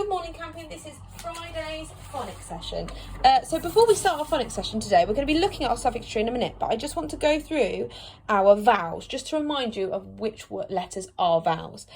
Good morning, Campion. This is Friday's phonics session. So before we start our phonics session today, we're going to be looking at our suffix tree in a minute, but I just want to go through our vowels, just to remind you of which letters are vowels.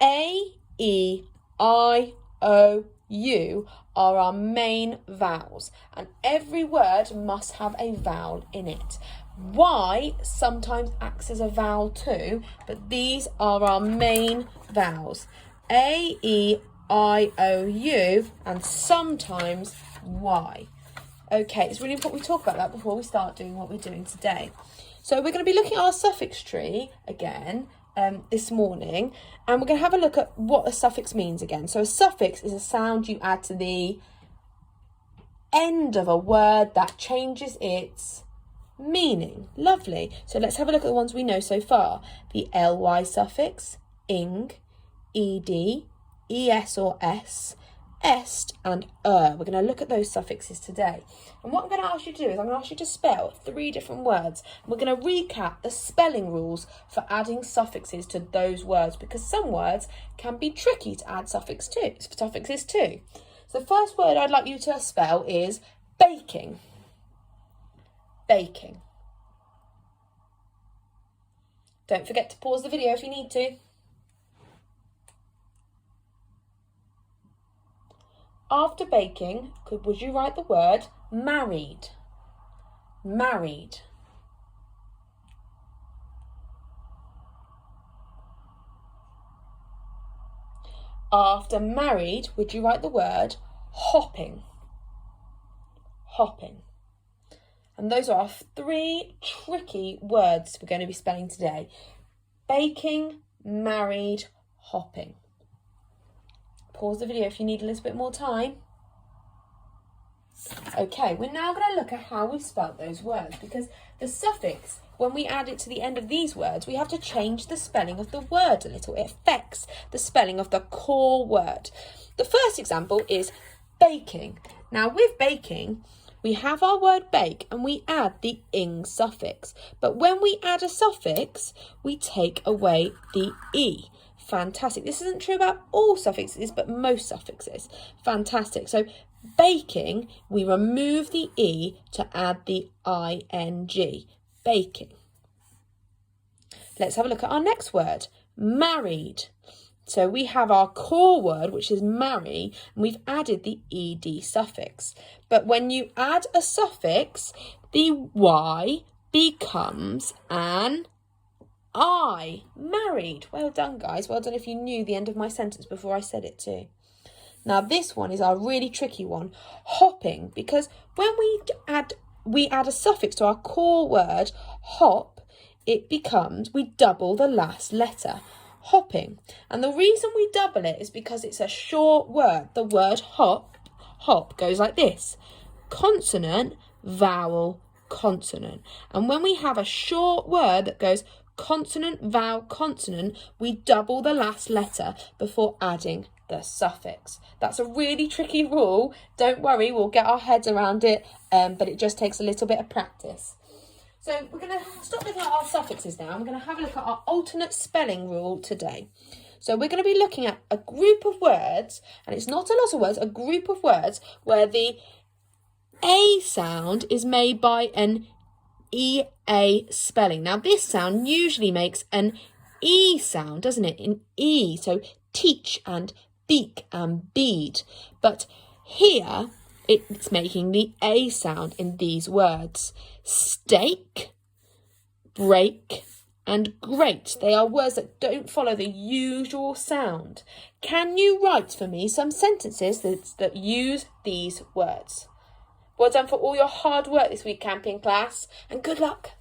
A, E, I, O, U are our main vowels, and every word must have a vowel in it. Y sometimes acts as a vowel too, but these are our main vowels. A, E, I, O, U, and sometimes Y. Okay, it's really important we talk about that before we start doing what we're doing today. So we're going to be looking at our suffix tree again this morning, and we're going to have a look at what a suffix means again. So a suffix is a sound you add to the end of a word that changes its meaning. Lovely. So let's have a look at the ones we know so far. The ly suffix, ing, ed, es or s, est and We're going to look at those suffixes today. And what I'm going to ask you to do is I'm going to ask you to spell 3 different words. We're going to recap the spelling rules for adding suffixes to those words, because some words can be tricky to add suffixes to. So the first word I'd like you to spell is baking. Baking. Don't forget to pause the video if you need to. After baking, would you write the word married? Married. After married, would you write the word hopping? Hopping. And those are our 3 tricky words we're going to be spelling today. Baking, married, hopping. Pause the video if you need a little bit more time. Okay, we're now going to look at how we spelt those words, because the suffix, when we add it to the end of these words, we have to change the spelling of the word a little. It affects the spelling of the core word. The first example is baking. Now with baking, we have our word bake and we add the ing suffix. But when we add a suffix, we take away the e. Fantastic. This isn't true about all suffixes, but most suffixes. Fantastic. So baking, we remove the e to add the ing. Baking. Let's have a look at our next word, married. So we have our core word, which is marry, and we've added the ed suffix. But when you add a suffix, the y becomes an I, married. Well done, guys. Well done if you knew the end of my sentence before I said it too. Now this one is our really tricky one, hopping, because when we add a suffix to our core word, hop, it becomes, we double the last letter, hopping. And the reason we double it is because it's a short word. The word hop goes like this: consonant, vowel, consonant. And when we have a short word that goes consonant, vowel, consonant, we double the last letter before adding the suffix. That's a really tricky rule. Don't worry, we'll get our heads around it, but it just takes a little bit of practice. So we're going to stop looking at our suffixes now. I'm going to have a look at our alternate spelling rule today. So we're going to be looking at a group of words, and it's not a lot of words, a group of words where the A sound is made by an EA spelling. Now this sound usually makes an E sound, doesn't it? In E, so teach and beak and bead. But here it's making the A sound in these words. Steak, break and great. They are words that don't follow the usual sound. Can you write for me some sentences that use these words? Well done for all your hard work this week, Campion class, and good luck.